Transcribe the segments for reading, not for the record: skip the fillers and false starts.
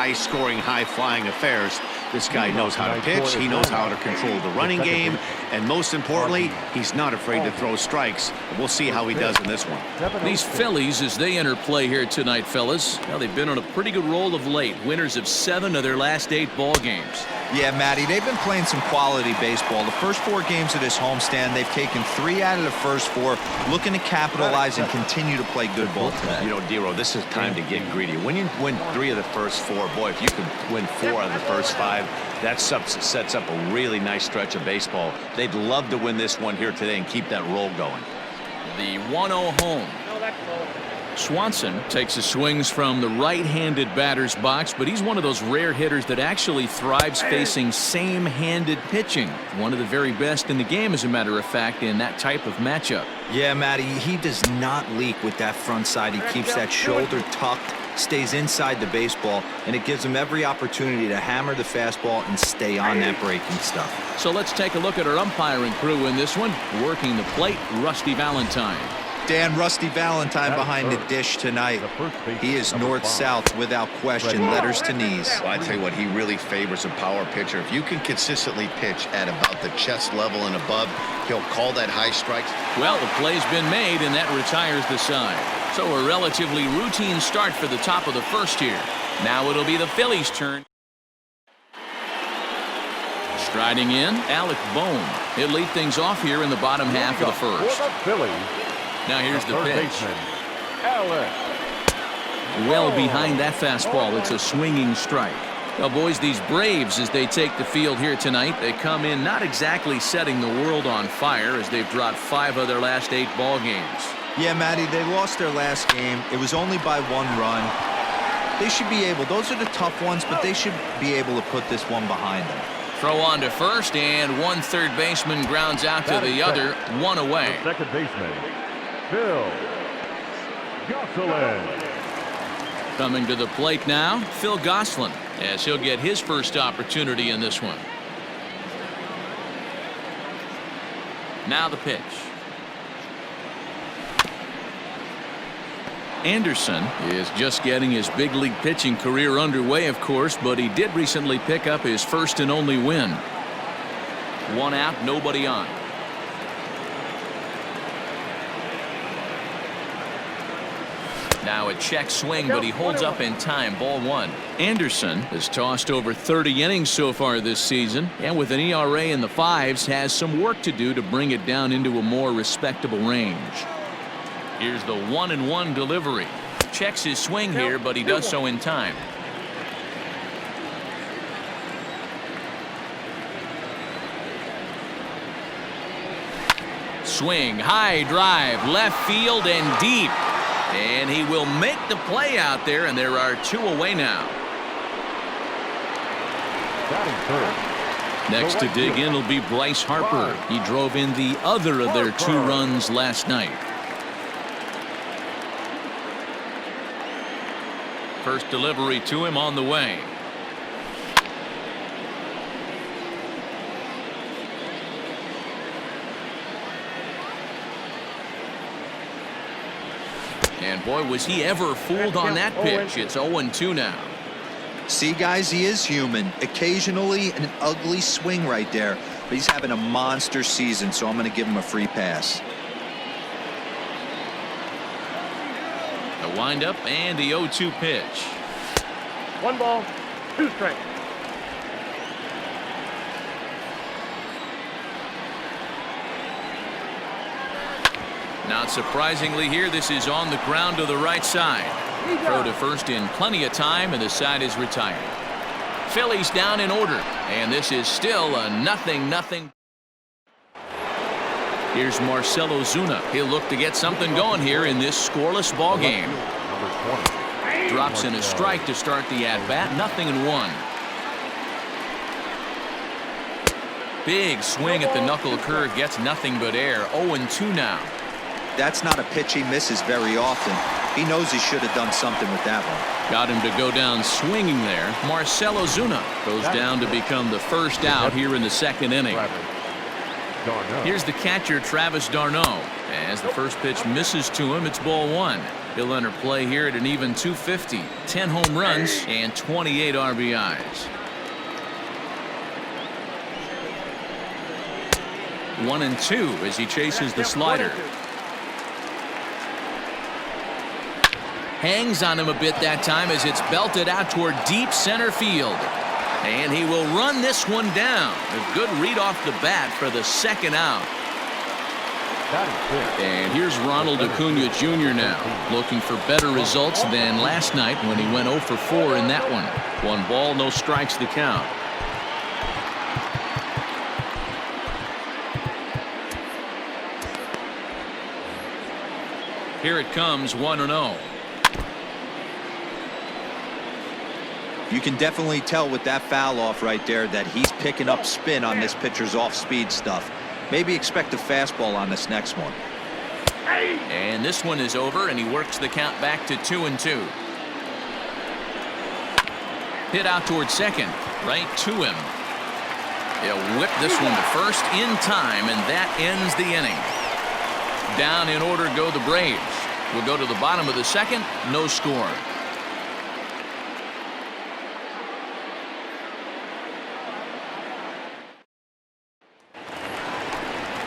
high-scoring, high-flying affairs. This guy knows how to pitch, he knows how to control the running game, and most importantly, he's not afraid to throw strikes. We'll see how he does in this one. These Phillies, as they enter play here tonight, fellas, well, they've been on a pretty good roll of late. Winners of 7 of their last 8 ball games. Yeah, Matty, they've been playing some quality baseball. The first 4 games of this homestand, they've taken 3 out of the first 4, looking to capitalize and continue to play good ball today. You know, Dero, this is time to get greedy. When you win 3 of the first 4, boy, if you can win 4 of the first 5, that sets up a really nice stretch of baseball. They'd love to win this one here today and keep that roll going. The 1-0 home. Swanson takes his swings from the right-handed batter's box, but he's one of those rare hitters that actually thrives facing same-handed pitching. One of the very best in the game, as a matter of fact, in that type of matchup. Yeah, Matty, he does not leak with that front side. He keeps that shoulder tucked, stays inside the baseball, and it gives him every opportunity to hammer the fastball and stay on that breaking stuff. So let's take a look at our umpiring crew in this one. Working the plate, Rusty Valentine. Dan, Rusty Valentine behind the dish tonight. He is north-south without question, letters to knees. Well, I tell you what, he really favors a power pitcher. If you can consistently pitch at about the chest level and above, he'll call that high strikes. Well, the play's been made, and that retires the side. So a relatively routine start for the top of the first here. Now it'll be the Phillies' turn. Striding in, Alec Bohm. He'll lead things off here in the bottom half of the first. Now here's the pitch. Well behind that fastball. It's a swinging strike. Well, boys, these Braves, as they take the field here tonight, they come in not exactly setting the world on fire, as they've dropped 5 of their last 8 ball games. Yeah, Matty, they lost their last game. It was only by 1 run. They should be able, those are the tough ones, but they should be able to put this one behind them. Throw on to first, and one third baseman grounds out to the other, 1 away. Second baseman, Phil Gosselin. Coming to the plate now, Phil Gosselin, as he'll get his first opportunity in this one. Now the pitch. Anderson is just getting his big league pitching career underway, of course, but he did recently pick up his first and only win. 1 out, nobody on. Now a check swing, but he holds up in time. Ball 1. Anderson has tossed over 30 innings so far this season, and with an ERA in the 5s, has some work to do to bring it down into a more respectable range. Here's the 1-1 delivery. Checks his swing here, but he does so in time. Swing, high drive, left field and deep. And he will make the play out there, and there are 2 away now. Next to dig in will be Bryce Harper. He drove in the other of their 2 runs last night. First delivery to him on the way. And boy, was he ever fooled on that pitch. It's 0-2 now. See, guys, he is human. Occasionally an ugly swing right there, but he's having a monster season, so I'm going to give him a free pass. The windup and the 0-2 pitch. 1 ball, 2 strikes. Not surprisingly here, this is on the ground to the right side. Throw to first in plenty of time, and the side is retired. Phillies down in order, and this is still a 0-0. Here's Marcell Ozuna. He'll look to get something going here in this scoreless ball game. Drops in a strike to start the at-bat. 0-1. Big swing at the knuckle curve, gets nothing but air. 0-2 now. That's not a pitch he misses very often. He knows he should have done something with that one. Got him to go down swinging there. Marcell Ozuna goes down to become the first out here in the 2nd inning. Here's the catcher, Travis d'Arnaud. As the first pitch misses to him, it's ball 1. He'll enter play here at an even 250, 10 home runs, and 28 RBIs. 1-2 as he chases the slider. Hangs on him a bit that time as it's belted out toward deep center field. And he will run this one down. A good read off the bat for the second out. And here's Ronald Acuna Jr. now, looking for better results than last night when he went 0 for 4 in that one. 1 ball, no strikes the count. Here it comes, 1-0. You can definitely tell with that foul off right there that he's picking up spin on this pitcher's off-speed stuff. Maybe expect a fastball on this next one. And this one is over, and he works the count back to 2-2. Hit out towards second, right to him. He'll whip this one to first in time, and that ends the inning. Down in order go the Braves. We'll go to the bottom of the second, no score.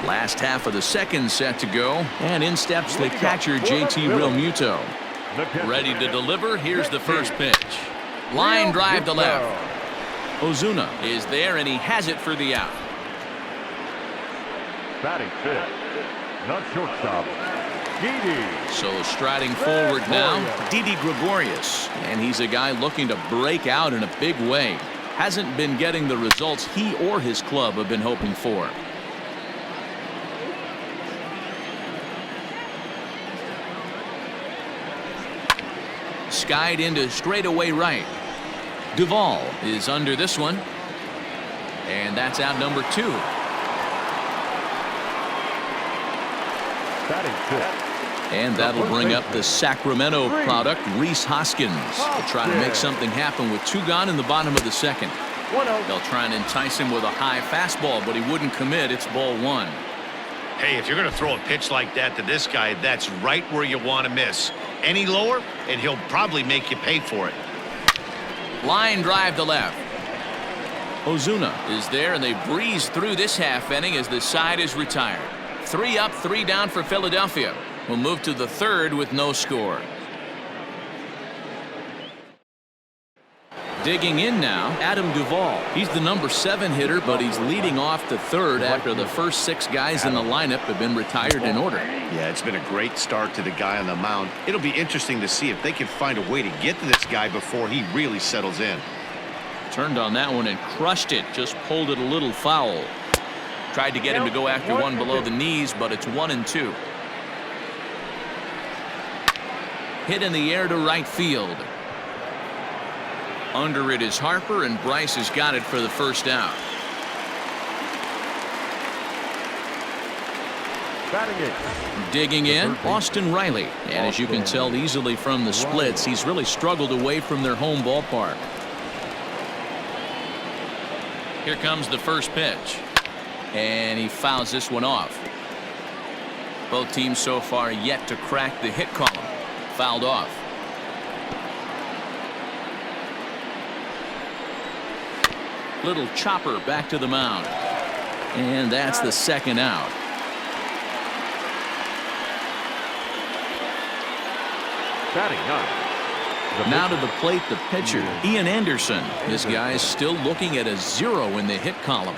Last half of the second set to go, and in steps the catcher JT Realmuto. Ready to deliver. Here's the first pitch. Line drive to left. Ozuna is there, and he has it for the out. Batting fifth, not shortstop, Didi. So striding forward now, Didi Gregorius, and he's a guy looking to break out in a big way. Hasn't been getting the results he or his club have been hoping for. Skied into straightaway right. Duvall is under this one, and that's out number 2. And that'll bring up the Sacramento product, Rhys Hoskins. They'll try to make something happen with 2 gone in the bottom of the second. They'll try and entice him with a high fastball, but he wouldn't commit. It's ball 1. Hey, if you're going to throw a pitch like that to this guy, that's right where you want to miss. Any lower, and he'll probably make you pay for it. Line drive to left. Ozuna is there, and they breeze through this half inning as the side is retired. 3 up, 3 down for Philadelphia. We'll move to the third with no score. Digging in now, Adam Duvall. He's the number 7 hitter, but he's leading off the third after the first 6 guys in the lineup have been retired in order. Yeah, it's been a great start to the guy on the mound. It'll be interesting to see if they can find a way to get to this guy before he really settles in. Turned on that one and crushed it. Just pulled it a little foul. Tried to get him to go after one below the knees, but it's 1-2. Hit in the air to right field. Under it is Harper, and Bryce has got it for the first out. Digging in, Austin Riley. And as you can tell easily from the splits, he's really struggled away from their home ballpark. Here comes the first pitch. And he fouls this one off. Both teams so far yet to crack the hit column. Fouled off. Little chopper back to the mound. And that's the second out. Now to the plate, the pitcher, Ian Anderson. This guy is still looking at a 0 in the hit column.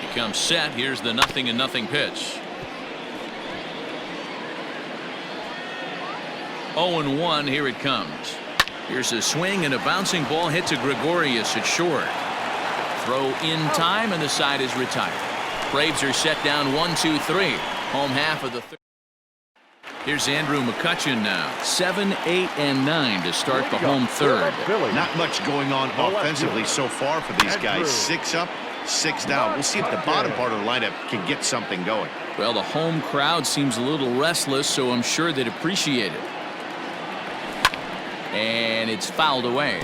He comes set. Here's the 0-0 pitch. 0-1. Here it comes. Here's a swing and a bouncing ball hit to Gregorius at short. Throw in time, and the side is retired. Braves are set down 1-2-3. Home half of the third. Here's Andrew McCutchen now. 7, 8, and 9 to start the home third. Not much going on offensively so far for these guys. 6 up, 6 down. We'll see if the bottom part of the lineup can get something going. Well, the home crowd seems a little restless, so I'm sure they'd appreciate it. And it's fouled away.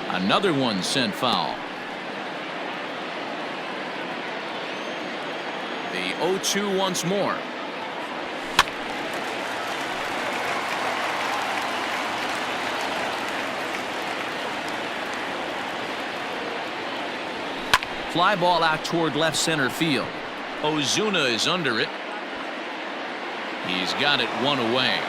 Another one sent foul. 0-2 once more. Fly ball out toward left center field. Ozuna is under it. He's got it one away.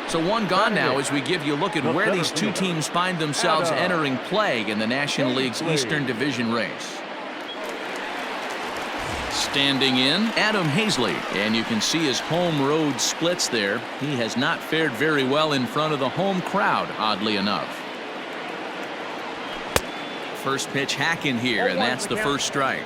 So one gone now as we give you a look at where these two teams find themselves entering play in the National League's Eastern Division race. Standing in, Adam Hazley, and you can see his home road splits there. He has not fared very well in front of the home crowd, oddly enough. First pitch hack in here, and that's the first strike.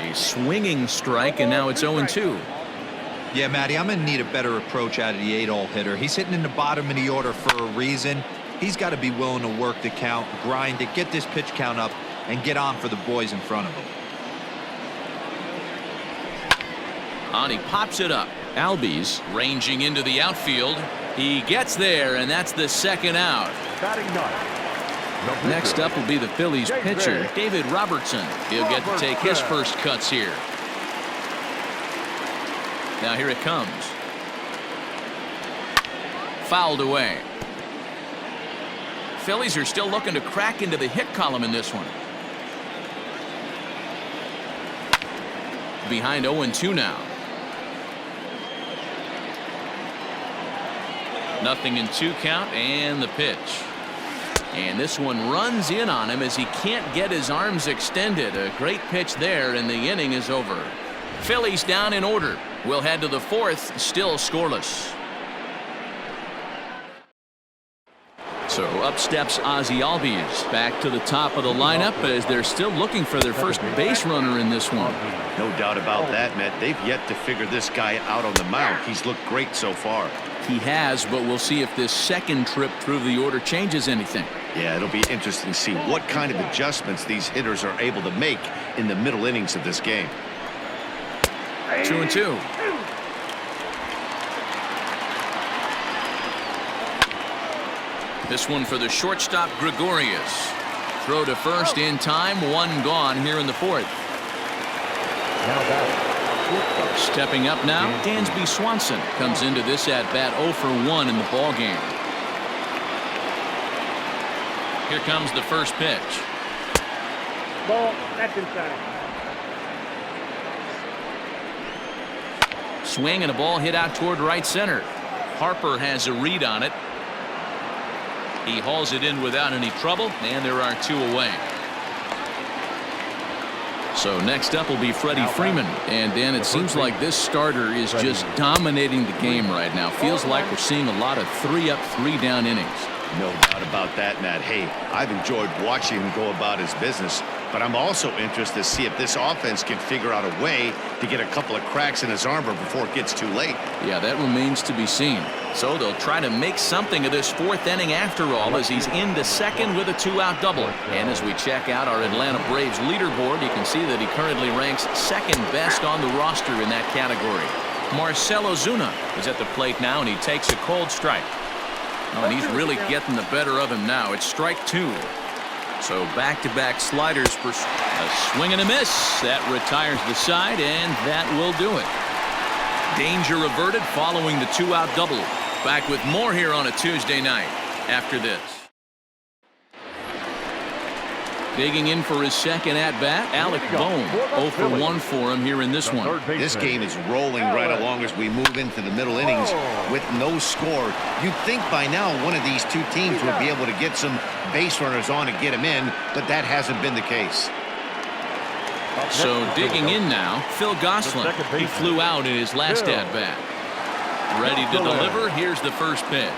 A swinging strike, and now it's 0-2. Yeah, Matty, I'm going to need a better approach out of the 8-hole hitter. He's hitting in the bottom of the order for a reason. He's got to be willing to work the count, grind it, get this pitch count up, and get on for the boys in front of him. On, he pops it up. Albies ranging into the outfield. He gets there, and that's the second out. Next up will be the Phillies pitcher, David Robertson. He'll get to take his first cuts here. Now here it comes. Fouled away. Phillies are still looking to crack into the hit column in this one. Behind 0-2 now. Nothing in 2 count, and the pitch. And this one runs in on him as he can't get his arms extended. A great pitch there, and the inning is over. Phillies down in order. We'll head to the 4th, still scoreless. So up steps Ozzie Albies back to the top of the lineup as they're still looking for their first base runner in this one. No doubt about that, Matt. They've yet to figure this guy out on the mound. He's looked great so far. He has, but we'll see if this second trip through the order changes anything. Yeah, it'll be interesting to see what kind of adjustments these hitters are able to make in the middle innings of this game. 2-2. This one for the shortstop, Gregorius. Throw to first in time, 1 gone here in the 4th. Stepping up now, Dansby Swanson comes into this at bat 0 for 1 in the ball game. Here comes the first pitch. Ball, that's inside. Swing and a ball hit out toward right center. Harper has a read on it. He hauls it in without any trouble, and there are 2 away. So next up will be Freddie Freeman. And Dan, it seems like this starter is just dominating the game right now. Feels like we're seeing a lot of 3-up, 3-down innings. No doubt about that, Matt. Hey, I've enjoyed watching him go about his business, but I'm also interested to see if this offense can figure out a way to get a couple of cracks in his armor before it gets too late. Yeah, that remains to be seen. So they'll try to make something of this 4th inning after all as he's into second with a 2-out double. And as we check out our Atlanta Braves leaderboard, you can see that he currently ranks 2nd best on the roster in that category. Marcell Ozuna is at the plate now, and he takes a cold strike. Oh, and he's really getting the better of him now. It's strike 2. So back-to-back sliders for a swing and a miss. That retires the side, and that will do it. Danger averted following the 2-out double. Back with more here on a Tuesday night after this. Digging in for his second at-bat, Alec Bohm. 0 for 1 for him here in this one. This game is rolling right along as we move into the middle innings with no score. You'd think by now one of these 2 teams would be able to get some base runners on and get him in, but that hasn't been the case. So digging in now, Phil Gosselin. He flew out in his last at-bat. Ready to deliver. Here's the first pitch.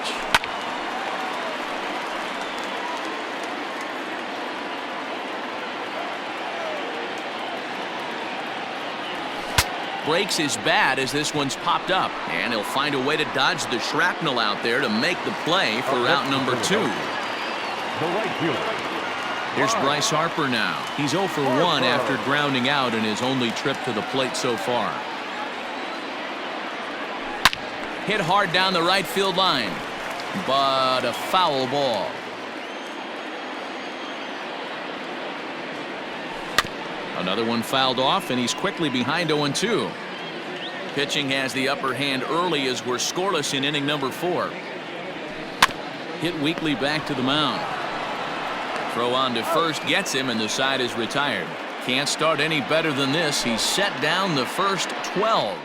Breaks his bat as this one's popped up, and he'll find a way to dodge the shrapnel out there to make the play for out number 2. Here's Bryce Harper now. He's 0 for 1 after grounding out in his only trip to the plate so far. Hit hard down the right field line, but a foul ball. Another one fouled off, and he's quickly behind 0-2. Pitching has the upper hand early as we're scoreless in inning number 4. Hit weakly back to the mound. Throw on to first gets him, and the side is retired. Can't start any better than this. He's set down the first 12.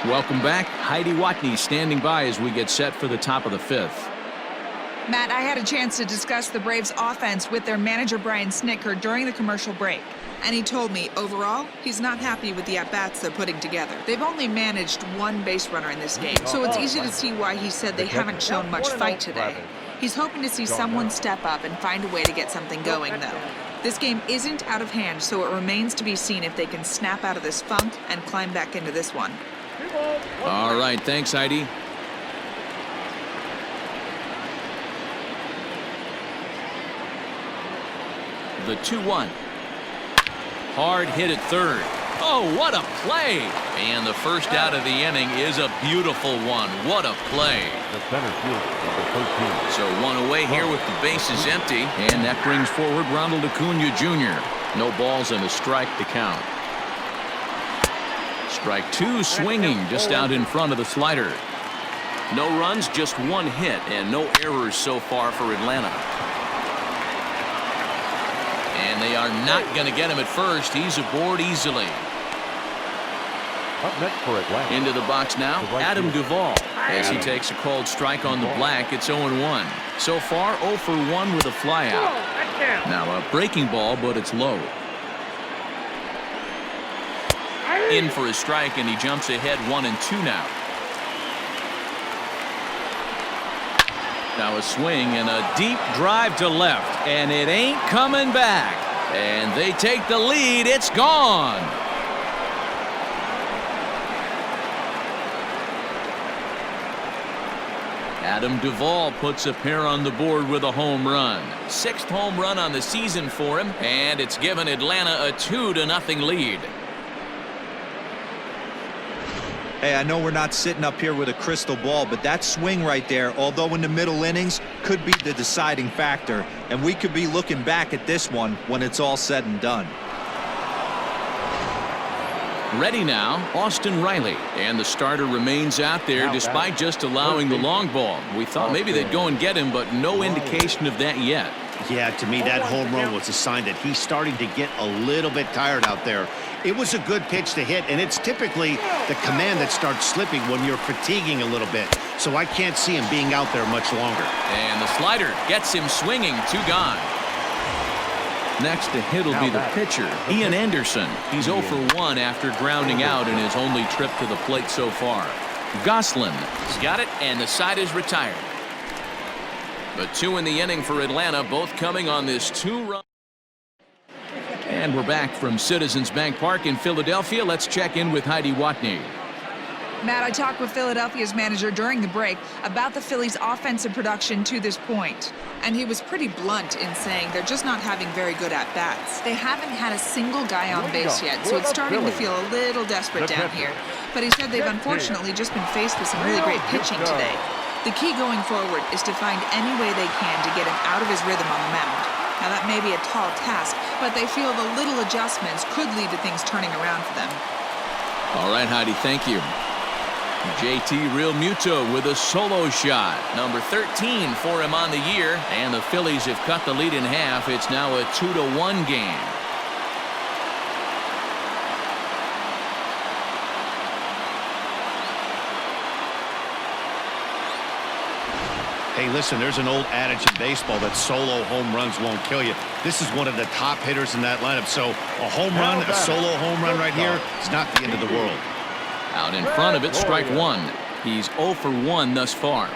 Welcome back. Heidi Watney standing by as we get set for the top of the 5th. Matt, I had a chance to discuss the Braves' offense with their manager Brian Snitker during the commercial break. And he told me, overall, he's not happy with the at-bats they're putting together. They've only managed one base runner in this game, so it's easy to see why he said they haven't shown much fight today. He's hoping to see someone step up and find a way to get something going, though. This game isn't out of hand, so it remains to be seen if they can snap out of this funk and climb back into this one. All right, thanks, Heidi. The 2-1. Hard hit at third. Oh, what a play! And the first out of the inning is a beautiful one. What a play. The center fielder, number 13. So one away here with the bases empty. And that brings forward Ronald Acuna Jr. No balls and a strike to count. Strike 2 swinging just out in front of the slider. No runs, just one hit, and no errors so far for Atlanta. And they are not going to get him at first. He's aboard easily. Up next for Atlanta. Into the box now, Adam Duvall. As he takes a called strike on the black, it's 0-1. So far, 0 for 1 with a flyout. Now a breaking ball, but it's low. In for a strike, and he jumps ahead 1-2 now. Now a swing and a deep drive to left, and it ain't coming back. And they take the lead. It's gone. Adam Duvall puts a pair on the board with a home run. 6th home run on the season for him, and it's given Atlanta a 2-0 lead. Hey, I know we're not sitting up here with a crystal ball, but that swing right there, although in the middle innings, could be the deciding factor. And we could be looking back at this one when it's all said and done. Ready now, Austin Riley. And the starter remains out there despite just allowing the long ball. We thought maybe they'd go and get him, but no indication of that yet. Yeah, to me, that home run was a sign that he's starting to get a little bit tired out there. It was a good pitch to hit, and it's typically the command that starts slipping when you're fatiguing a little bit. So I can't see him being out there much longer. And the slider gets him swinging. 2 gone. Next to hit will be the pitcher, Ian Anderson. He's 0 for 1 after grounding out in his only trip to the plate so far. Goslin has got it, and the side is retired. But 2 in the inning for Atlanta, both coming on this 2-run. And we're back from Citizens Bank Park in Philadelphia. Let's check in with Heidi Watney. Matt, I talked with Philadelphia's manager during the break about the Phillies' offensive production to this point. And he was pretty blunt in saying they're just not having very good at-bats. They haven't had a single guy on base yet, so it's starting to feel a little desperate down here. But he said they've unfortunately just been faced with some really great pitching today. The key going forward is to find any way they can to get him out of his rhythm on the mound. Now, that may be a tall task, but they feel the little adjustments could lead to things turning around for them. All right, Heidi, thank you. JT Realmuto with a solo shot. Number 13 for him on the year, and the Phillies have cut the lead in half. It's now a 2-1 game. Hey, listen, there's an old adage in baseball that solo home runs won't kill you. This is one of the top hitters in that lineup. So a home run, a solo home run right here, it's not the end of the world. Out in front of it, strike 1. He's 0 for 1 thus far.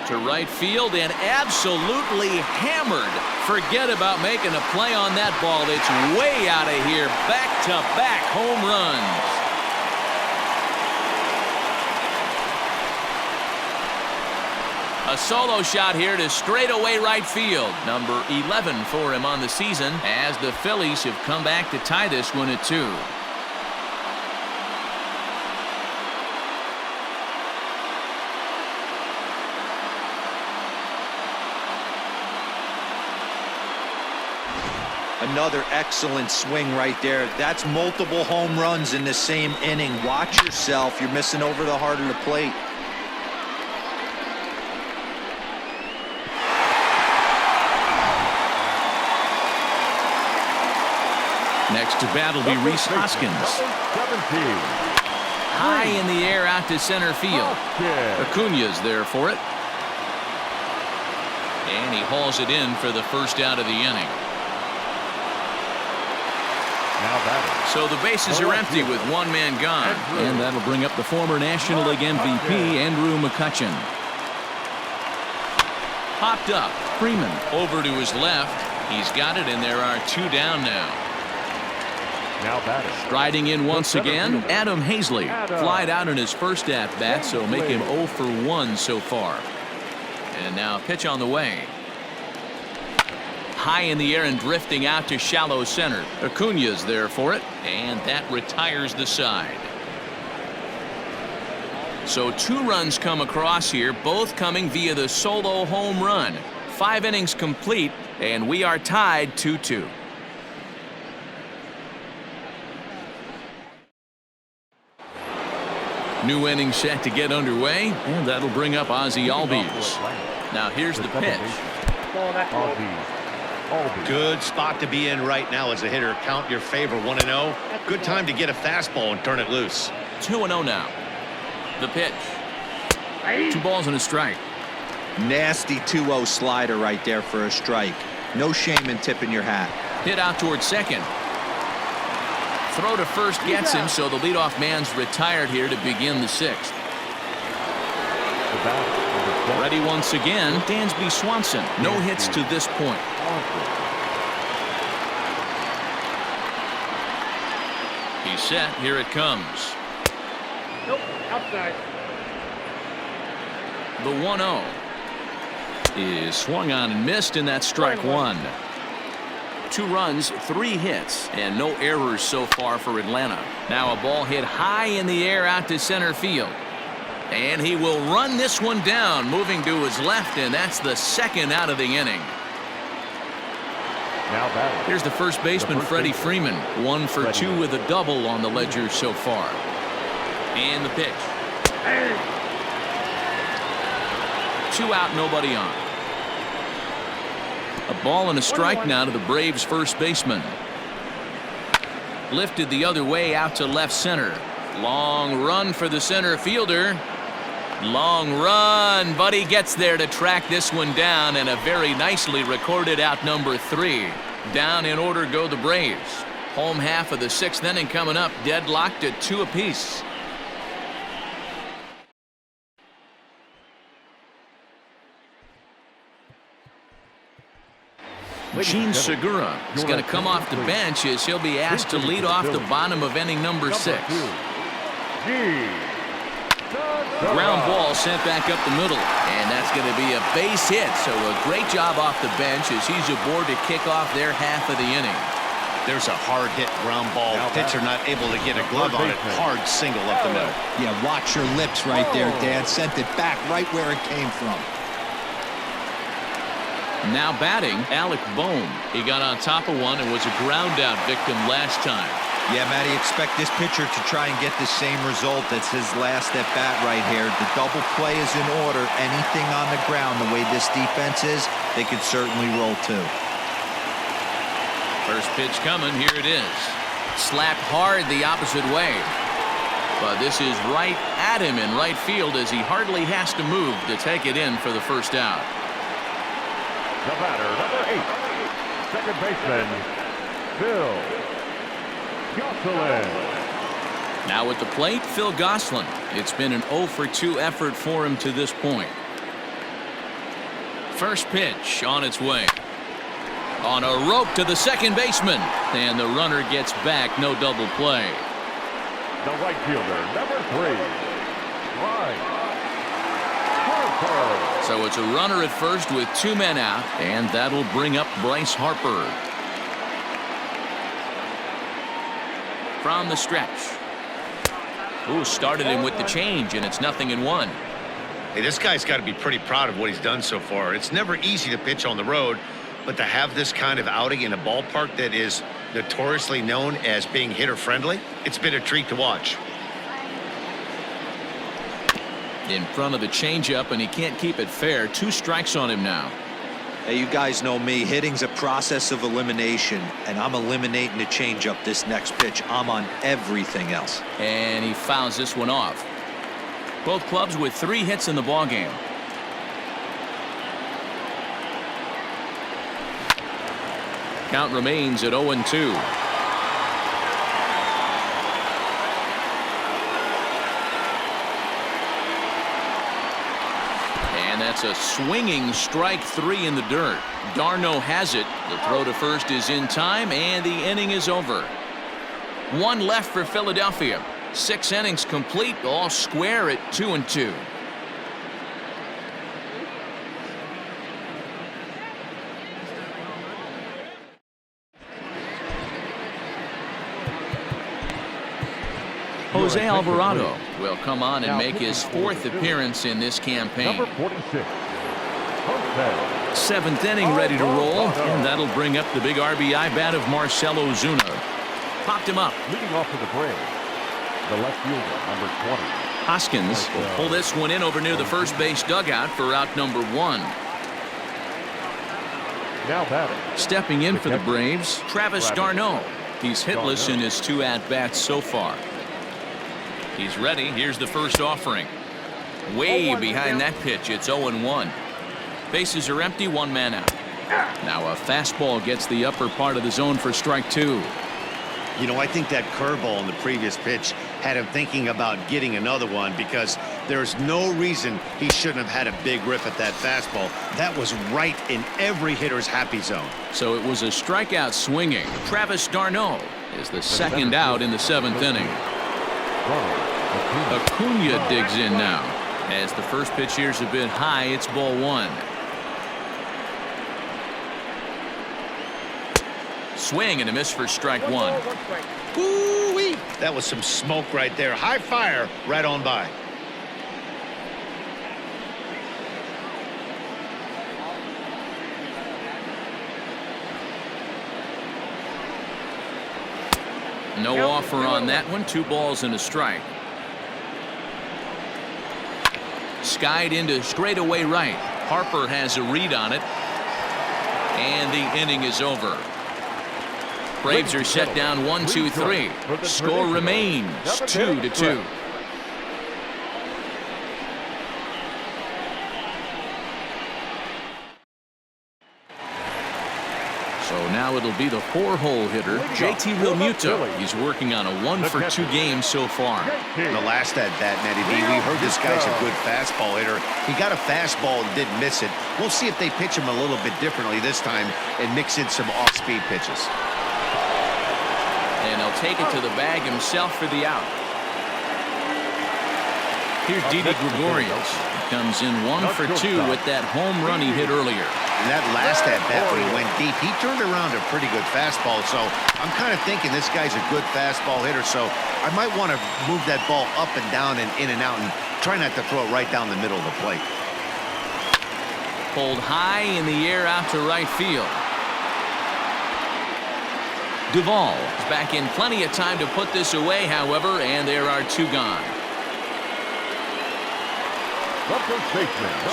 To right field and absolutely hammered. Forget about making a play on that ball. It's way out of here. Back-to-back home runs. A solo shot here to straightaway right field. Number 11 for him on the season as the Phillies have come back to tie this one at 2. Another excellent swing right there. That's multiple home runs in the same inning. Watch yourself. You're missing over the heart of the plate. Next to bat will be Rhys Hoskins. 17. High in the air out to center field. Acuna's there for it. And he hauls it in for the first out of the inning. Now batting. So the bases are empty with one man gone. And that'll bring up the former National League MVP, Andrew McCutchen. Popped up. Freeman over to his left. He's got it, and there are 2 down now. Now batting. Striding in once again, Adam Hazley. Flied out in his first at-bat, so make him 0 for 1 so far. And now pitch on the way. High in the air and drifting out to shallow center. Acuna's there for it, and that retires the side. So 2 runs come across here, both coming via the solo home run. 5 innings complete, and we are tied 2-2. New inning set to get underway, and that'll bring up Ozzie Albies. Now here's the pitch. Ball, that's low. Good spot to be in right now as a hitter. Count your favor 1-0. Good time to get a fastball and turn it loose. 2-0 now. The pitch. 2 balls and a strike. Nasty 2-0 slider right there for a strike. No shame in tipping your hat. Hit out towards second. Throw to first gets him, so the leadoff man's retired here to begin the 6th. Ready once again, Dansby Swanson. No hits to this point. He's set. Here it comes. Nope, outside. The 1-0 is swung on and missed, and that's strike 1. 2 runs, 3 hits, and no errors so far for Atlanta. Now a ball hit high in the air out to center field. And he will run this one down, moving to his left, and that's the 2nd out of the inning. Now batting. Here's the first baseman, Freddie Freeman. 1 for 2 with a double on the ledger so far. And the pitch. 2 out, nobody on. A ball and a strike now to the Braves' first baseman. Lifted the other way out to left center. Long run for the center fielder. Long run, but he gets there to track this one down, and a very nicely recorded out number 3. Down in order go the Braves. Home half of the 6th inning coming up, deadlocked at 2 apiece. Gene Segura is going to come off the bench as he'll be asked to lead off the bottom of inning number 6. Ground ball sent back up the middle, and that's going to be a base hit. So a great job off the bench as he's aboard to kick off their half of the inning. There's a hard hit ground ball. Pitcher not able to get a glove on it. Hard single up the middle. Yeah, watch your lips right there, Dad. Sent it back right where it came from. Now batting, Alec Bohm. He got on top of one and was a ground out victim last time. Yeah, Matty, expect this pitcher to try and get the same result. That's his last at bat right here. The double play is in order. Anything on the ground, the way this defense is, they could certainly roll too. First pitch coming. Here it is. Slapped hard the opposite way. But this is right at him in right field as he hardly has to move to take it in for the first out. The batter, number 8, second baseman, Phil Gosselin. Now at the plate, Phil Gosselin. It's been an 0 for 2 effort for him to this point. First pitch on its way. On a rope to the second baseman. And the runner gets back. No double play. The right fielder, number 3, Ryan Harper. So it's a runner at first with 2 men out, and that'll bring up Bryce Harper. From the stretch. Ooh, started him with the change, and it's 0-1. Hey, this guy's got to be pretty proud of what he's done so far. It's never easy to pitch on the road, but to have this kind of outing in a ballpark that is notoriously known as being hitter-friendly, it's been a treat to watch. In front of the changeup, and he can't keep it fair. 2 strikes on him now. Hey, you guys know me. Hitting's a process of elimination, and I'm eliminating the changeup this next pitch. I'm on everything else. And he fouls this one off. Both clubs with 3 hits in the ballgame. Count remains at 0-2. And that's a swinging strike 3 in the dirt. Darno has it. The throw to first is in time, and the inning is over. 1 left for Philadelphia. 6 innings complete, all square at 2-2. Jose Alvarado will come on and make his 4th appearance in this campaign. Number 46. Jose. 7th inning ready to roll, and that'll bring up the big RBI bat of Marcell Ozuna. Popped him up. Leading off for the Braves, the left fielder, number 20. Hoskins will pull this one in over near the first base dugout for out number 1. Now batting. Stepping in for the Braves, Travis d'Arnaud. He's hitless in his 2 at-bats so far. He's ready. Here's the first offering. Way behind that pitch. It's 0-1. Bases are empty. 1 man out. Now a fastball gets the upper part of the zone for strike 2. You know, I think that curveball in the previous pitch had him thinking about getting another one, because there's no reason he shouldn't have had a big rip at that fastball. That was right in every hitter's happy zone. So it was a strikeout swinging. Travis d'Arnaud is the 2nd out in the 7th inning. Acuna digs in now. As the first pitch here's a bit high, it's ball 1. Swing and a miss for strike 1. Ooh-wee. That was some smoke right there. High fire right on by. No offer on that one. 2 balls and a strike. Skied into straightaway right. Harper has a read on it. And the inning is over. Braves are set down 1-2-3. Score remains 2-2. So now it'll be the 4-hole hitter, JT Realmuto. He's working on a 1-for-2 game so far. The last at bat, Nettie B, we heard this guy's a good fastball hitter. He got a fastball and didn't miss it. We'll see if they pitch him a little bit differently this time and mix in some off-speed pitches. And he'll take it to the bag himself for the out. Here's Didi Gregorius. He comes in 1-for-2 with that home run he hit earlier. And that last at bat when he went deep, he turned around a pretty good fastball. So I'm kind of thinking this guy's a good fastball hitter. So I might want to move that ball up and down and in and out and try not to throw it right down the middle of the plate. Pulled high in the air out to right field. Duvall is back in plenty of time to put this away, however, and there are 2 gone.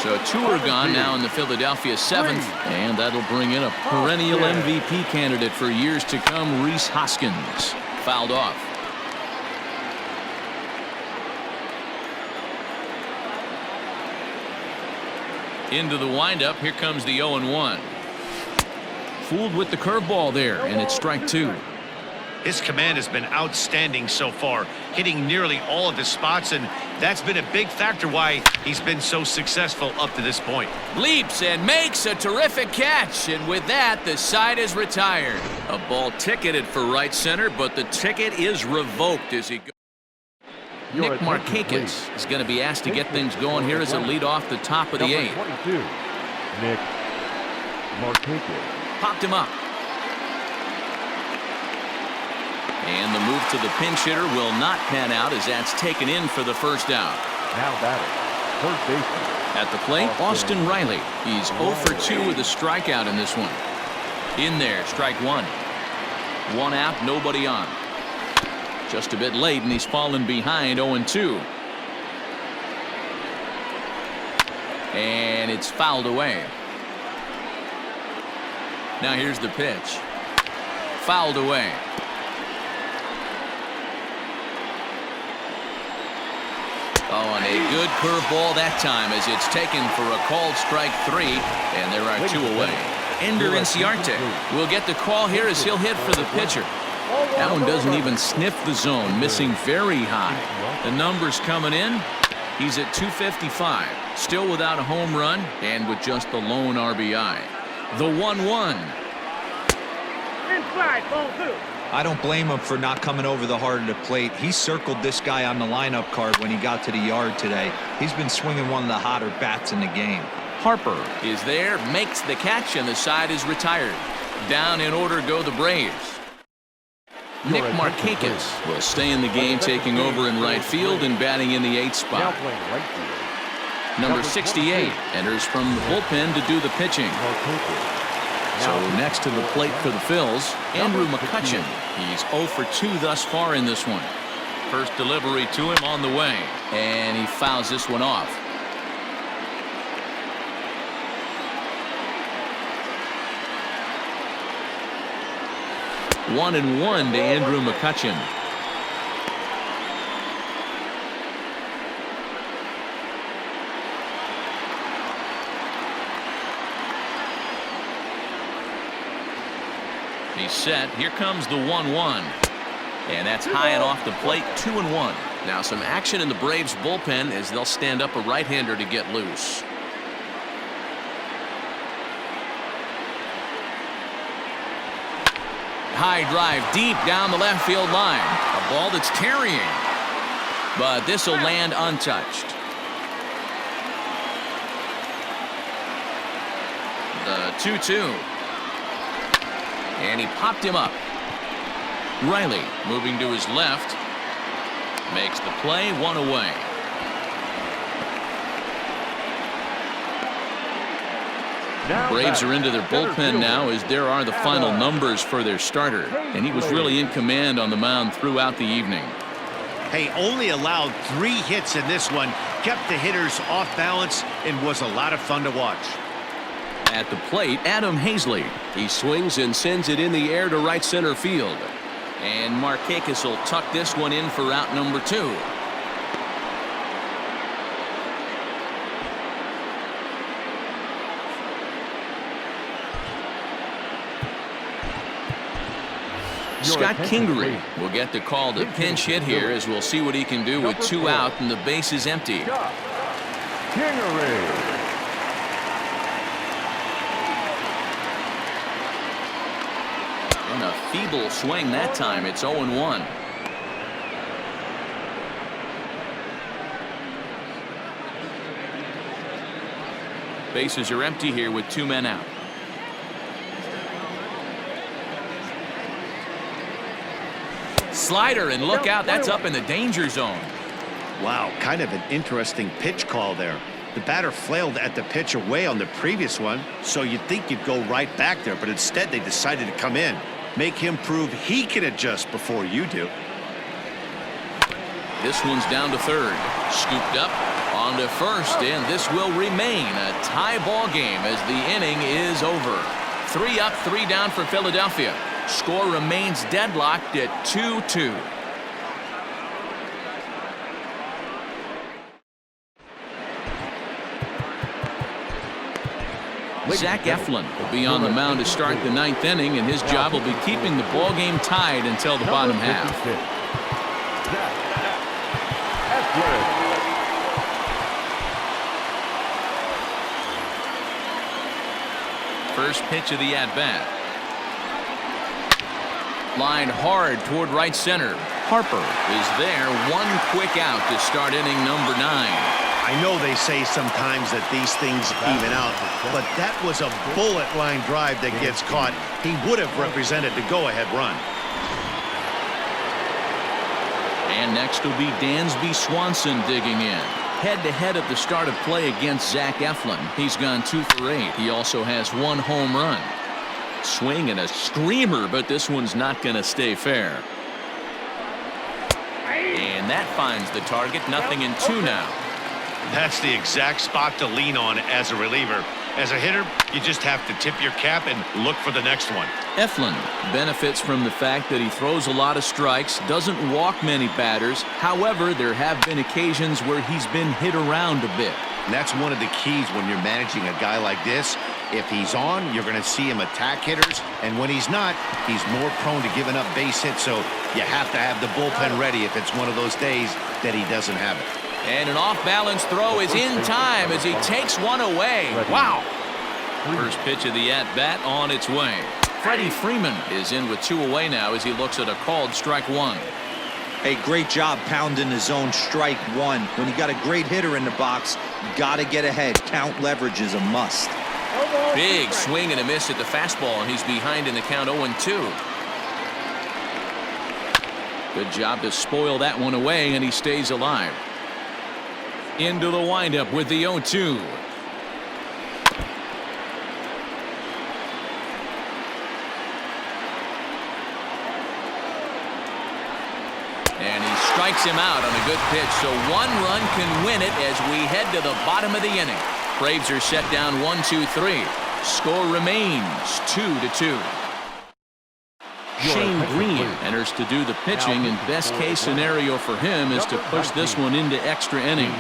So 2 are gone now in the Philadelphia 7th, and that'll bring in a perennial MVP candidate for years to come, Rhys Hoskins. Fouled off. Into the windup, here comes the 0-1. Fooled with the curveball there, and it's strike 2. His command has been outstanding so far, hitting nearly all of his spots, and that's been a big factor why he's been so successful up to this point. Leaps and makes a terrific catch, and with that, the side is retired. A ball ticketed for right center, but the ticket is revoked as he goes. Nick Markakis is going to be asked to get things going here as a lead off the top of the Number 8th. 22, Nick Markakis. Popped him up. And the move to the pinch hitter will not pan out as that's taken in for the first out. Now batting, first baseman. At the plate, Austin Riley. He's 0 for 2 with a strikeout in this one. In there, strike one. One out, nobody on. Just a bit late, and he's fallen behind 0-2. And it's fouled away. Now here's the pitch. Fouled away. Oh, and a good curveball that time as it's taken for a called strike 3, and there are 2 away. Ender Inciarte will get the call here as he'll hit for the pitcher. That one doesn't even sniff the zone, missing very high. The numbers coming in. He's at 255, still without a home run and with just the lone RBI. The 1-1. Inside, ball 2. I don't blame him for not coming over the heart of the plate. He circled this guy on the lineup card when he got to the yard today. He's been swinging one of the hotter bats in the game. Harper is there, makes the catch, and the side is retired. Down in order go the Braves. Nick Markakis will stay in the game, taking over in right field and batting in the 8th Now spot. playing right field. Number 68 enters from the bullpen to do the pitching. Markakis. So next to the plate for the Phils, Andrew McCutcheon. He's 0 for 2 thus far in this one. First delivery to him on the way, and he fouls this one off. One and one to Andrew McCutcheon. He's set. Here comes the 1-1. And that's high and off the plate, 2-1. Now some action in the Braves bullpen as they'll stand up a right-hander to get loose. High drive deep down the left field line. A ball that's carrying. But this will land untouched. The 2-2. And he popped him up. Riley moving to his left. Makes the play, 1 away. Braves are into their bullpen now as there are the final numbers for their starter. And he was really in command on the mound throughout the evening. Hey, only allowed 3 hits in this one. Kept the hitters off balance and was a lot of fun to watch. At the plate, Adam Hazley. He swings and sends it in the air to right center field. And Markakis will tuck this one in for out number 2. Scott Kingery will get the call to pinch hit here as we'll see what he can do with 2 out and the base is empty. Kingery. And a feeble swing that time. It's 0-1. Bases are empty here with 2 men out. Slider, and look out, that's up in the danger zone. Wow, kind of an interesting pitch call there. The batter flailed at the pitch away on the previous one, so you'd think you'd go right back there, but instead they decided to come in. Make him prove he can adjust before you do. This one's down to third. Scooped up onto first, and this will remain a tie ball game as the inning is over. 3 up, 3 down for Philadelphia. Score remains deadlocked at 2-2. Zach Eflin will be on the mound to start the 9th inning, and his job will be keeping the ball game tied until the bottom half. First pitch of the at-bat. Line hard toward right center. Harper is there. One quick out to start inning number 9. I know they say sometimes that these things even out, but that was a bullet line drive that gets caught. He would have represented the go-ahead run. And next will be Dansby Swanson digging in. Head-to-head at the start of play against Zach Eflin. He's gone 2 for 8. He also has 1 home run. Swing and a screamer, but this one's not going to stay fair. And that finds the target. 0-2 now. That's the exact spot to lean on as a reliever. As a hitter, you just have to tip your cap and look for the next one. Eflin benefits from the fact that he throws a lot of strikes, doesn't walk many batters. However, there have been occasions where he's been hit around a bit. And that's one of the keys when you're managing a guy like this. If he's on, you're going to see him attack hitters. And when he's not, he's more prone to giving up base hits. So you have to have the bullpen ready if it's one of those days that he doesn't have it. And an off-balance throw is in time as he takes one away. Wow. First pitch of the at-bat on its way. Freddie Freeman is in with 2 away now as he looks at a called strike 1. Hey, great job pounding the zone strike 1. When you got a great hitter in the box, you got to get ahead. Count leverage is a must. Big swing and a miss at the fastball, and he's behind in the count 0-2. Good job to spoil that one away, and he stays alive. Into the windup with the 0-2. And he strikes him out on a good pitch, so 1 run can win it as we head to the bottom of the inning. Braves are set down 1-2-3. Score remains 2-2. Shane Green enters to do the pitching, and best case scenario for him is to push this one into extra innings.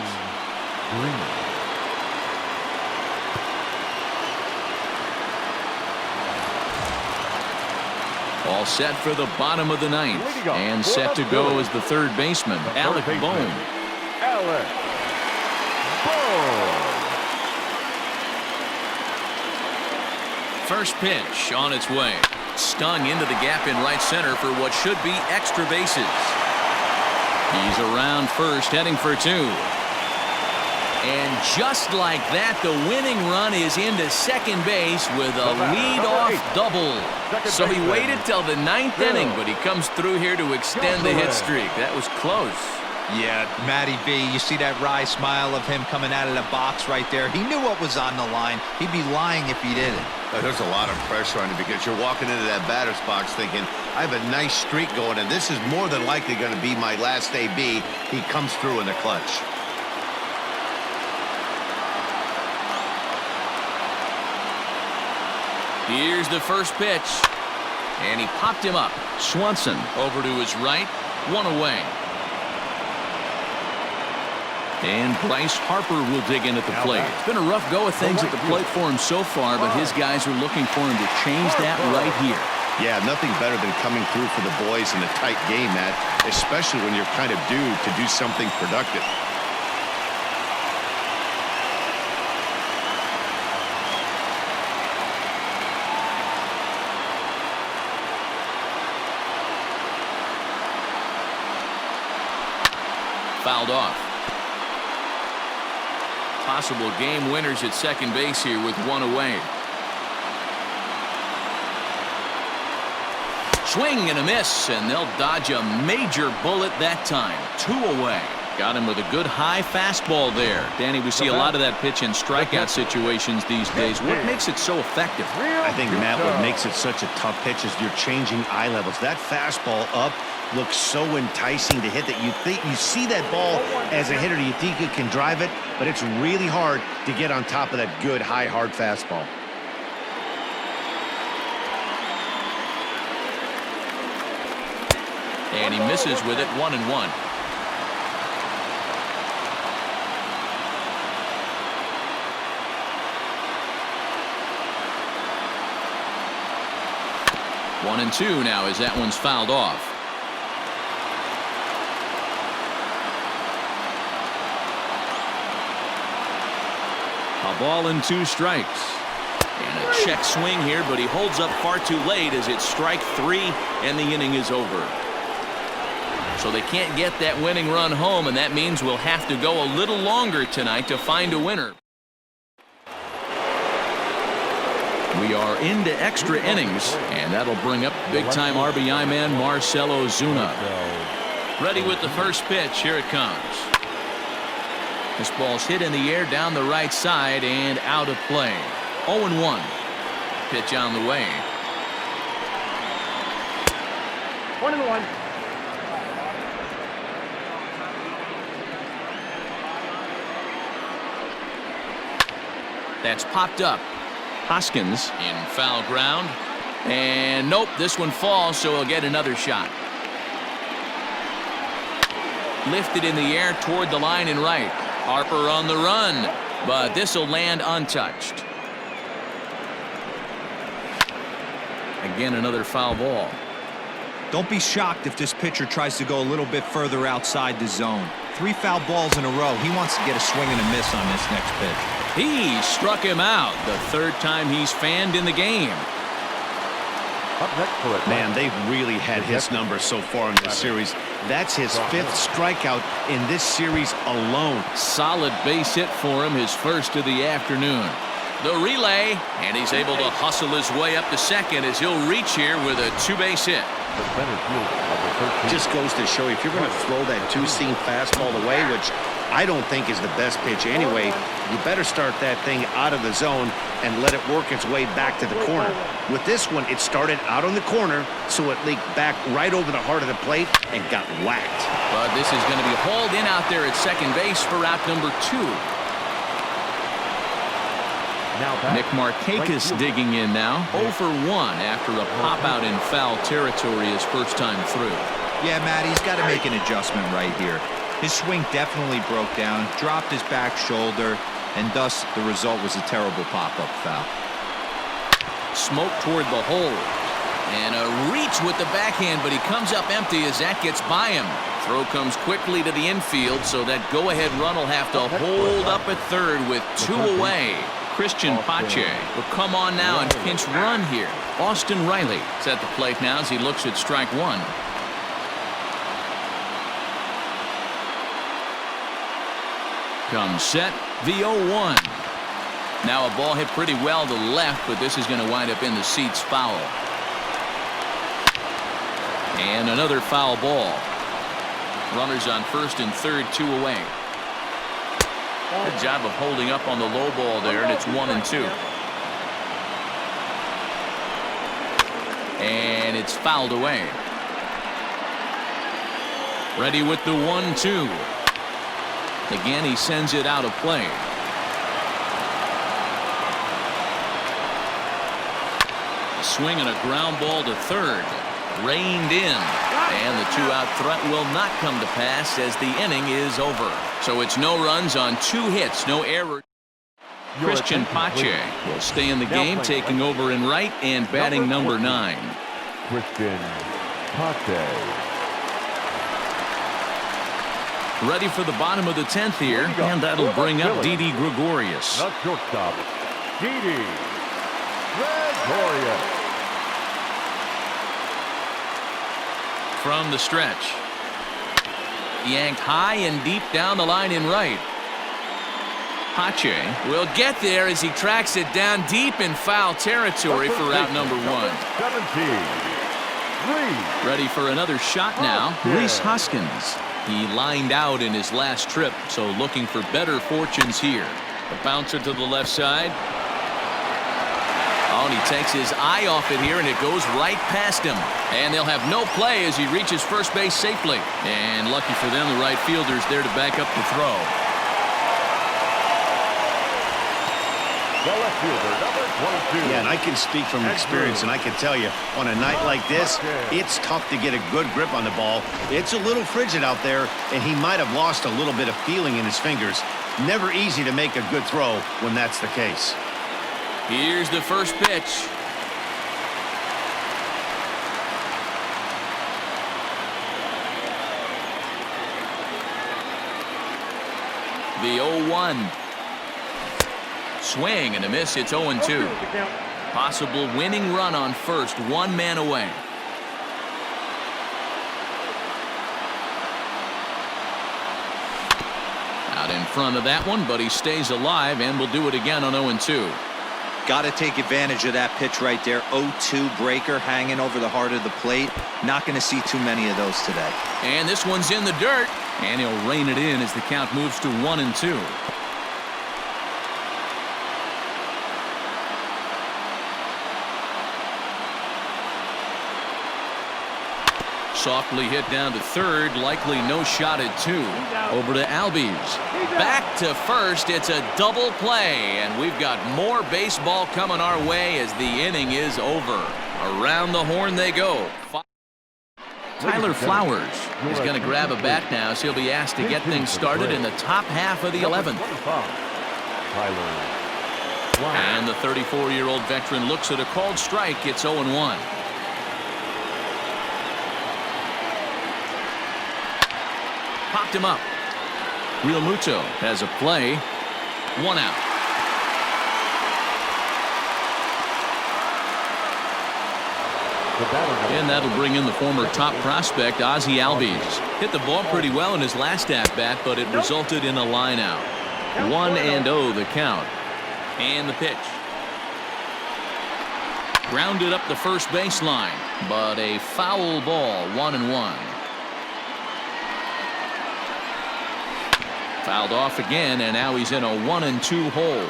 All set for the bottom of the 9th, and set to go is the third baseman, Alec Bohm. First pitch on its way. Stung into the gap in right center for what should be extra bases. He's around first, heading for 2. And just like that, the winning run is into second base with a lead-off double. So he waited till the 9th inning, but he comes through here to extend the hit streak. That was close. Yeah, Matty B, you see that wry smile of him coming out of the box right there. He knew what was on the line. He'd be lying if he didn't. There's a lot of pressure on you because you're walking into that batter's box thinking, I have a nice streak going, and this is more than likely going to be my last AB. He comes through in the clutch. Here's the first pitch. And he popped him up. Swanson over to his right. 1 away. And Bryce Harper will dig in at the plate. It's been a rough go of things at the plate for him so far, but his guys are looking for him to change that right here. Yeah, nothing better than coming through for the boys in a tight game, Matt, especially when you're kind of due to do something productive. Fouled off. Possible game winners at second base here with 1 away. Swing and a miss, and they'll dodge a major bullet that time. 2 away. Got him with a good high fastball there. Danny, we see a lot of that pitch in strikeout situations these days. What makes it so effective? I think, Matt, what makes it such a tough pitch is you're changing eye levels. That fastball up looks so enticing to hit that you see that ball as a hitter, you think you can drive it, but it's really hard to get on top of that good high hard fastball. And he misses with it. 1-1. One and 2 now as that one's fouled off. A ball and 2 strikes. And a check swing here, but he holds up far too late as it's strike 3 and the inning is over. So they can't get that winning run home, and that means we'll have to go a little longer tonight to find a winner. We are into extra innings, and that'll bring up big-time RBI man Marcell Ozuna. Ready with the first pitch. Here it comes. This ball's hit in the air down the right side and out of play. 0-1. Pitch on the way. 1-1. That's popped up. Hoskins in foul ground. And nope, this one falls, so he'll get another shot. Lifted in the air toward the line and right. Harper on the run, but this will land untouched. Again, another foul ball. Don't be shocked if this pitcher tries to go a little bit further outside the zone. 3 foul balls in a row. He wants to get a swing and a miss on this next pitch. He struck him out, the 3rd time he's fanned in the game. Up next for it. Man, they've really had his number so far in this series. That's his 5th strikeout in this series alone. Solid base hit for him, his first of the afternoon. The relay, and he's able to hustle his way up to second as he'll reach here with a 2-base hit. The center fielder, number 13. Just goes to show you, if you're going to throw that 2-seam fastball away, which I don't think is the best pitch anyway, you better start that thing out of the zone and let it work its way back to the corner. With this one, it started out on the corner, so it leaked back right over the heart of the plate and got whacked. But this is going to be hauled in out there at second base for out number 2. Now back. Nick Markakis digging in now. 0 for 1 after a pop out in foul territory his first time through. Yeah, Matt, he's got to make an adjustment right here. His swing definitely broke down, dropped his back shoulder, and thus the result was a terrible pop-up foul. Smoke toward the hole. And a reach with the backhand, but he comes up empty as that gets by him. Throw comes quickly to the infield, so that go-ahead run will have to hold up at third with 2 away. Christian Pache will come on now and pinch run here. Austin Riley is at the plate now as he looks at strike 1. Comes set, the 0-1. Now a ball hit pretty well to left, but this is going to wind up in the seats foul. And another foul ball. Runners on first and third, 2 away. Good job of holding up on the low ball there, and it's 1-2. And it's fouled away. Ready with the 1-2. Again, he sends it out of play. A swing and a ground ball to third. Reined in. And the 2-out threat will not come to pass as the inning is over. So it's no runs on 2 hits, no error. Christian Pache will stay in the game, taking over in right and batting number 9. Christian Pache. Ready for the bottom of the 10th here, and that'll bring up Didi Gregorius. The shortstop, Didi Gregorius. From the stretch. Yanked high and deep down the line in right. Pache will get there as he tracks it down deep in foul territory for out number 1. 17. Ready for another shot now. Rhys Hoskins. He lined out in his last trip, so looking for better fortunes here. The bouncer to the left side. Oh, and he takes his eye off it here, and it goes right past him. And they'll have no play as he reaches first base safely. And lucky for them, the right fielder's there to back up the throw. The left fielder, number 22. Yeah, and I can speak from experience, and I can tell you, on a night like this, it's tough to get a good grip on the ball. It's a little frigid out there, and he might have lost a little bit of feeling in his fingers. Never easy to make a good throw when that's the case. Here's the first pitch. The 0-1. Swing and a miss. It's 0-2. Possible winning run on first, 1 man away. front of that one, but he stays alive and will do it again on 0-2. Got to take advantage of that pitch right there. 0-2 breaker hanging over the heart of the plate. Not going to see too many of those today. And this one's in the dirt, and he'll rein it in as the count moves to 1-2. Softly hit down to third, likely no shot at 2. Over to Albies. Back to first. It's a double play, and we've got more baseball coming our way as the inning is over. Around the horn they go. Tyler Flowers is going to grab a bat now, so he'll be asked to get things started in the top half of the 11th. And the 34-year-old veteran looks at a called strike. It's 0-1. Popped him up. Real Muto has a play. 1 out. And that'll bring in the former top prospect, Ozzie Albies. Hit the ball pretty well in his last at-bat, but it resulted in a line out. 1-0 the count. And the pitch. Grounded up the first baseline, but a foul ball. 1-1. Fouled off again, and now he's in a 1-2 hole.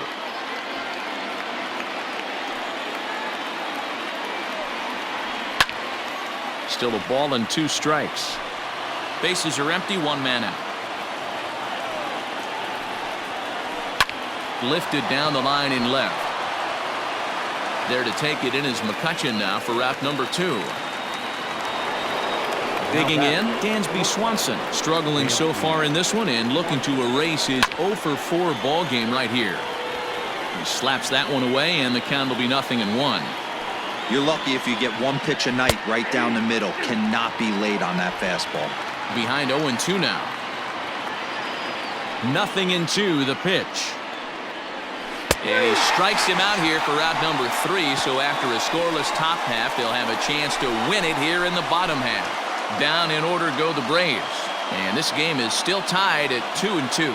Still a ball and 2 strikes. Bases are empty, 1 man out. Lifted down the line in left. There to take it in is McCutchen now for route number 2. Digging in, Dansby Swanson, struggling so far in this one and looking to erase his 0-for-4 ball game right here. He slaps that one away, and the count will be 0-1. You're lucky if you get 1 pitch a night right down the middle. Cannot be late on that fastball. Behind 0-2 now. 0-2 the pitch. And he strikes him out here for route number 3, so after a scoreless top half, they'll have a chance to win it here in the bottom half. Down in order go the Braves, and this game is still tied at 2-2.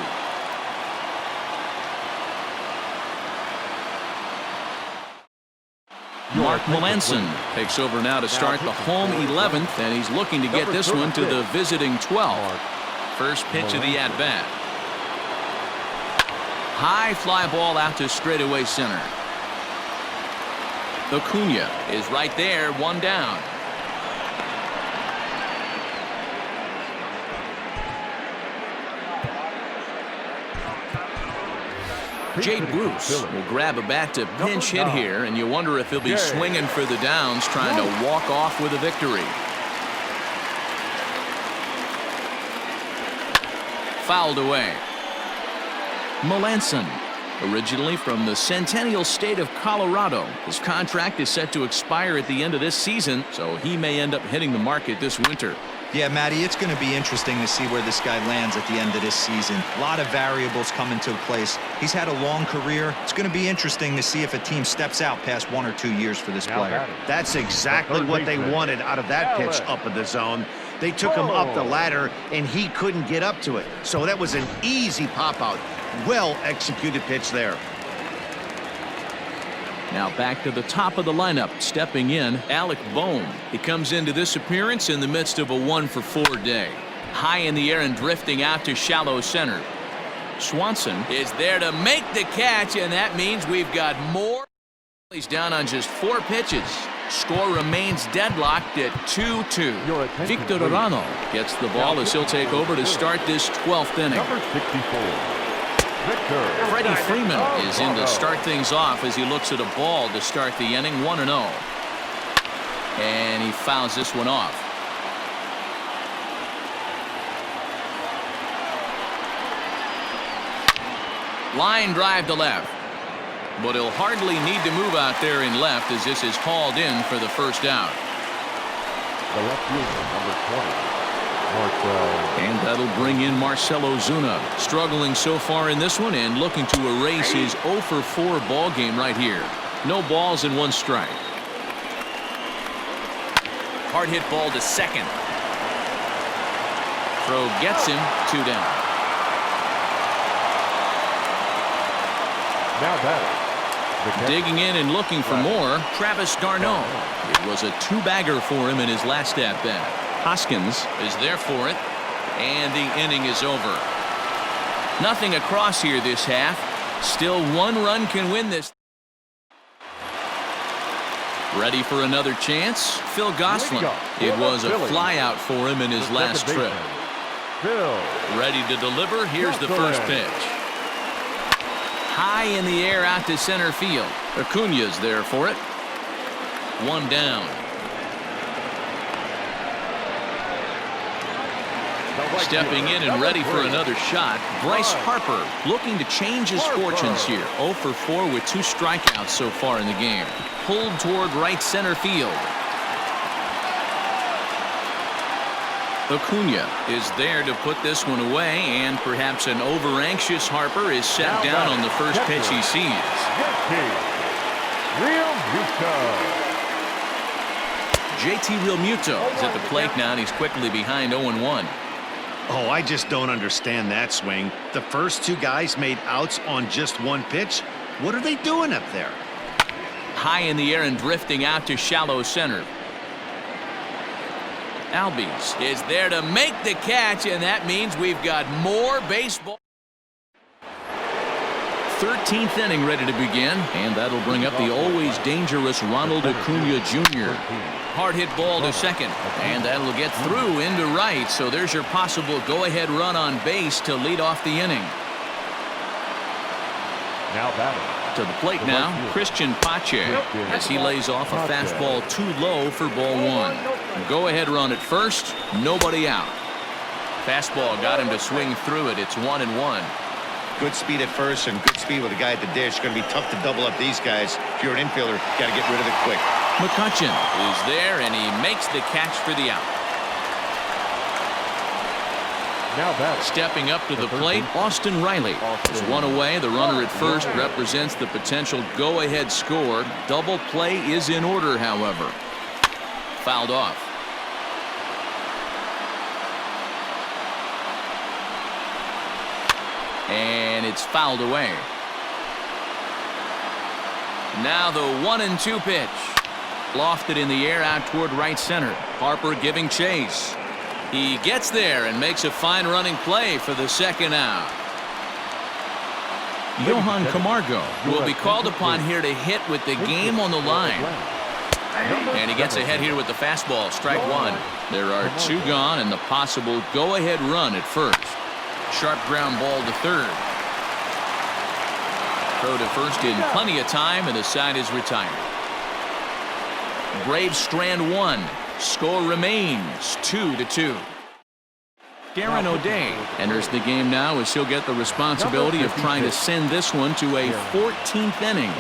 Mark Melanson takes over now to start the home 11th, and he's looking to get this one to the visiting 12th. First pitch of the at-bat. High fly ball out to straightaway center. Acuna is right there, 1 down. Jade Bruce will grab a bat to pinch hit here, and you wonder if he'll be swinging for the downs, trying to walk off with a victory. Fouled away. Melanson, originally from the Centennial State of Colorado. His contract is set to expire at the end of this season, so he may end up hitting the market this winter. Yeah, Matty, it's going to be interesting to see where this guy lands at the end of this season. A lot of variables come into place. He's had a long career. It's going to be interesting to see if a team steps out past 1 or 2 years for this player. That's exactly what they wanted out of that pitch up in the zone. They took him up the ladder, and he couldn't get up to it. So that was an easy pop-out. Well-executed pitch there. Now back to the top of the lineup, stepping in, Alec Bohm. He comes into this appearance in the midst of a 1-for-4 day. High in the air and drifting out to shallow center. Swanson is there to make the catch, and that means we've got more. He's down on just 4 pitches. Score remains deadlocked at 2-2. Victor Arano gets the ball as he'll take over to start this 12th inning. Number 64. Freddie Freeman is in to start things off as he looks at a ball to start the inning. 1-0. And he fouls this one off. Line drive to left. But he'll hardly need to move out there in left as this is hauled in for the first out. The left fielder, number 20. And that'll bring in Marcell Ozuna, struggling so far in this one and looking to erase his 0-for-4 ball game right here. No balls and 1 strike. Hard hit ball to second. Throw gets him, 2 down. Now batting. The catcher. Digging in and looking for more, Travis d'Arnaud. It was a two-bagger for him in his last at-bat. Hoskins is there for it, and the inning is over. Nothing across here this half. Still one run can win this. Ready for another chance? Phil Gosselin. It was a flyout for him in his last trip. Phil. Ready to deliver. Here's the first pitch. High in the air out to center field. Acuna's there for it. One down. Stepping in and ready for another shot, Bryce Harper looking to change his fortunes here. 0 for 4 with 2 strikeouts so far in the game. Pulled toward right center field. Acuna is there to put this one away, and perhaps an over-anxious Harper is set down on the first pitch he sees. JT Realmuto is at the plate now, and he's quickly behind 0-1. Oh, I just don't understand that swing. The first 2 guys made outs on just 1 pitch. What are they doing up there? High in the air and drifting out to shallow center. Albies is there to make the catch, and that means we've got more baseball. 13th inning ready to begin, and that'll bring up the always dangerous Ronald Acuna Jr. Hard hit ball to second, and that'll get through into right, so there's your possible go-ahead run on base to lead off the inning. Now batting. To the plate now, Christian Pache, as he lays off a fastball too low for ball 1. Go-ahead run at first, nobody out. Fastball got him to swing through it. It's 1-1. Good speed at first and good speed with a guy at the dish. Going to be tough to double up these guys. If you're an infielder, got to get rid of it quick. McCutchen is there, and he makes the catch for the out. Now batting. Stepping up to the plate, Austin Riley is one away. The runner at first represents the potential go-ahead score. Double play is in order, however. Fouled off. And it's fouled away. Now the 1-2 pitch. Lofted in the air out toward right center. Harper giving chase. He gets there and makes a fine running play for the second out. Johan Camargo will be called upon here to hit with the game on the line. And he gets ahead here with the fastball. Strike 1. There are 2 gone and the possible go-ahead run at first. Sharp ground ball to third. Throw to first in plenty of time, and the side is retired. Braves strand 1. Score remains 2-2. Darren O'Day enters the game now as he'll get the responsibility of trying to send this one to a 14th inning.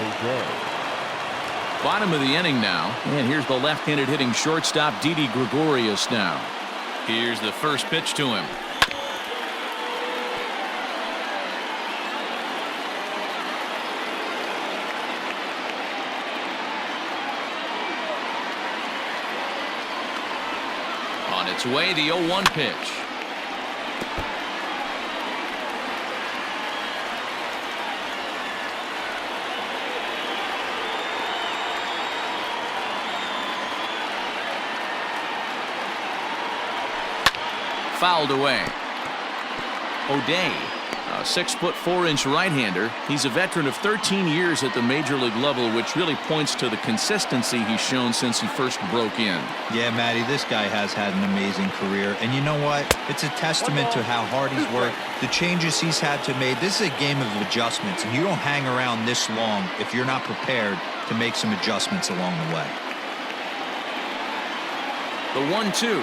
Bottom of the inning now, and here's the left-handed hitting shortstop Didi Gregorius now. Here's the first pitch to him. On its way, the 0-1 pitch. Fouled away. O'Day, a 6'4" right-hander. He's a veteran of 13 years at the major league level, which really points to the consistency he's shown since he first broke in. Yeah, Matty, this guy has had an amazing career. And you know what? It's a testament to how hard he's worked, the changes he's had to make. This is a game of adjustments, and you don't hang around this long if you're not prepared to make some adjustments along the way. The 1-2.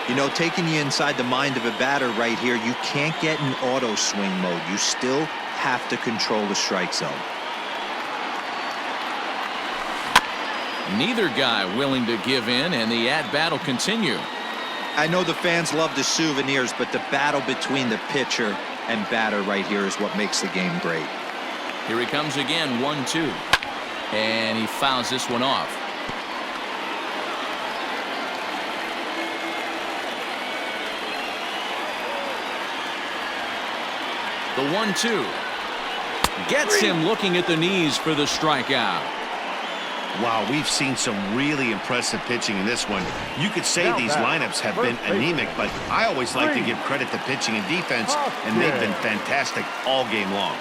You know, taking you inside the mind of a batter right here, you can't get in auto swing mode. You still have to control the strike zone. Neither guy willing to give in, and the at-bat will continue. I know the fans love the souvenirs, but the battle between the pitcher and batter right here is what makes the game great. Here he comes again, 1-2. And he fouls this one off. The 1-2. Gets him looking at the knees for the strikeout. Wow, we've seen some really impressive pitching in this one. You could say these lineups have been anemic, but I always like to give credit to pitching and defense, and they've been fantastic all game long.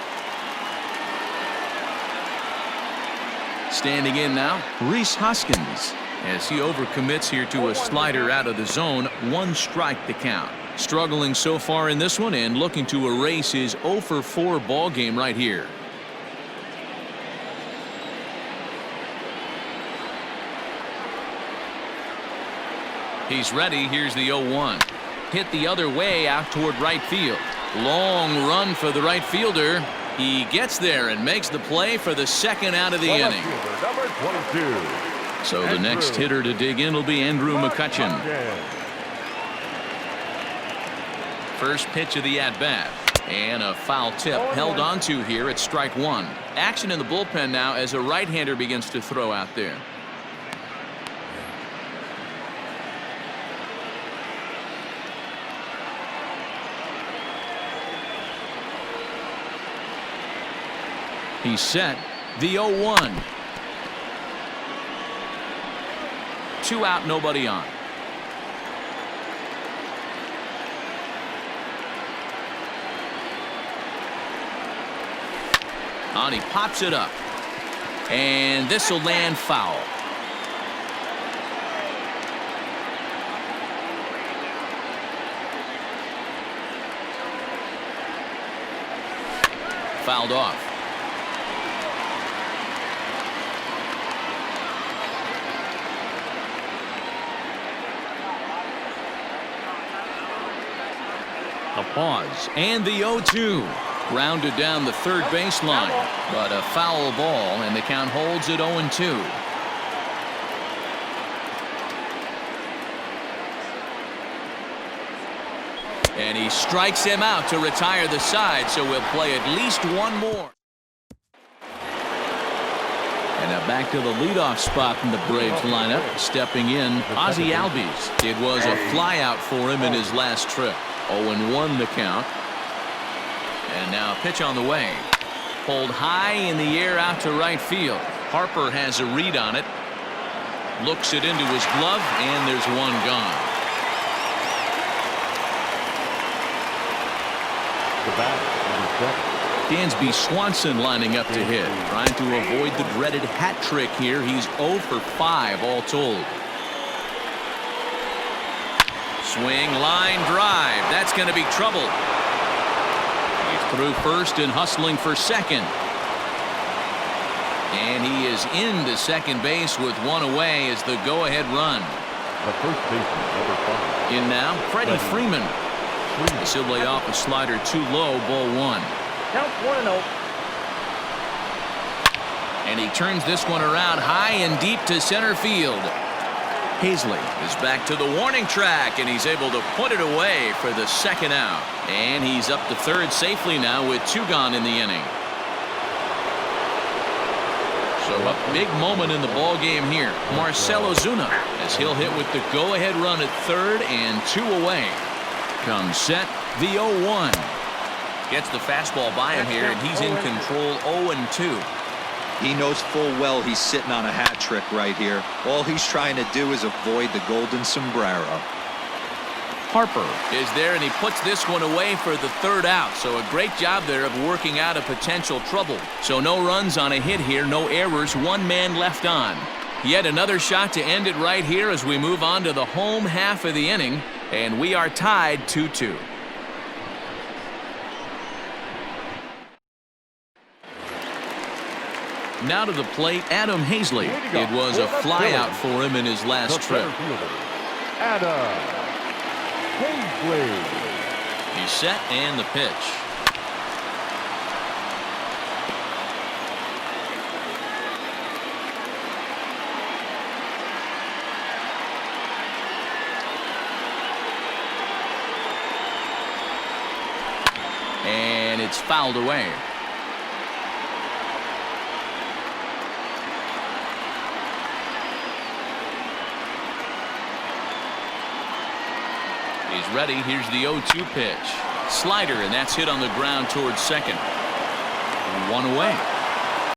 Standing in now, Rhys Hoskins, as he overcommits here to a slider out of the zone. 1 strike to count. Struggling so far in this one and looking to erase his 0 for 4 ball game right here. He's ready. Here's the 0-1. Hit the other way out toward right field. Long run for the right fielder. He gets there and makes the play for the second out of the inning. Number 22. So the next hitter to dig in will be Andrew McCutchen. First pitch of the at-bat. And a foul tip held onto here at strike 1. Action in the bullpen now as a right-hander begins to throw out there. He's set. The 0-1. 2 out, nobody on. He pops it up. And this will land foul. Fouled off. A pause, and the 0-2. Grounded down the third baseline, but a foul ball, and the count holds at 0-2. And he strikes him out to retire the side, so we'll play at least one more. And now back to the leadoff spot in the Braves lineup. Stepping in, Ozzie Albies. It was a flyout for him in his last trip. 0-1 the count. And now a pitch on the way. Pulled high in the air out to right field. Harper has a read on it. Looks it into his glove, and there's one gone. The bat, Dansby Swanson lining up to hit. Trying to avoid the dreaded hat trick here. He's 0 for 5 all told. Swing, line drive. That's going to be trouble. He's through first and hustling for second. And he is into second base with one away as the go-ahead run. the first baseman, number 5. In now, Freddie Freeman. This will lay off a slider too low, ball 1. Count 1-0. And he turns this one around high and deep to center field. Hazley is back to the warning track, and he's able to put it away for the second out. And he's up to third safely now with 2 gone in the inning. So a big moment in the ball game here. Marcell Ozuna, as he'll hit with the go-ahead run at third and 2 away. Comes set, the 0-1. Gets the fastball by him here, and he's in control 0-2. He knows full well he's sitting on a hat trick right here. All he's trying to do is avoid the golden sombrero. Harper is there, and he puts this one away for the third out. So a great job there of working out a potential trouble. So no runs on a hit here, no errors, 1 man left on. Yet another shot to end it right here as we move on to the home half of the inning, and we are tied 2-2. Now to the plate, Adam Hazley. It was a flyout for him in his last trip. Adam Hazley. He's set, and the pitch. And it's fouled away. He's ready. Here's the 0-2 pitch. Slider, and that's hit on the ground towards second. One away.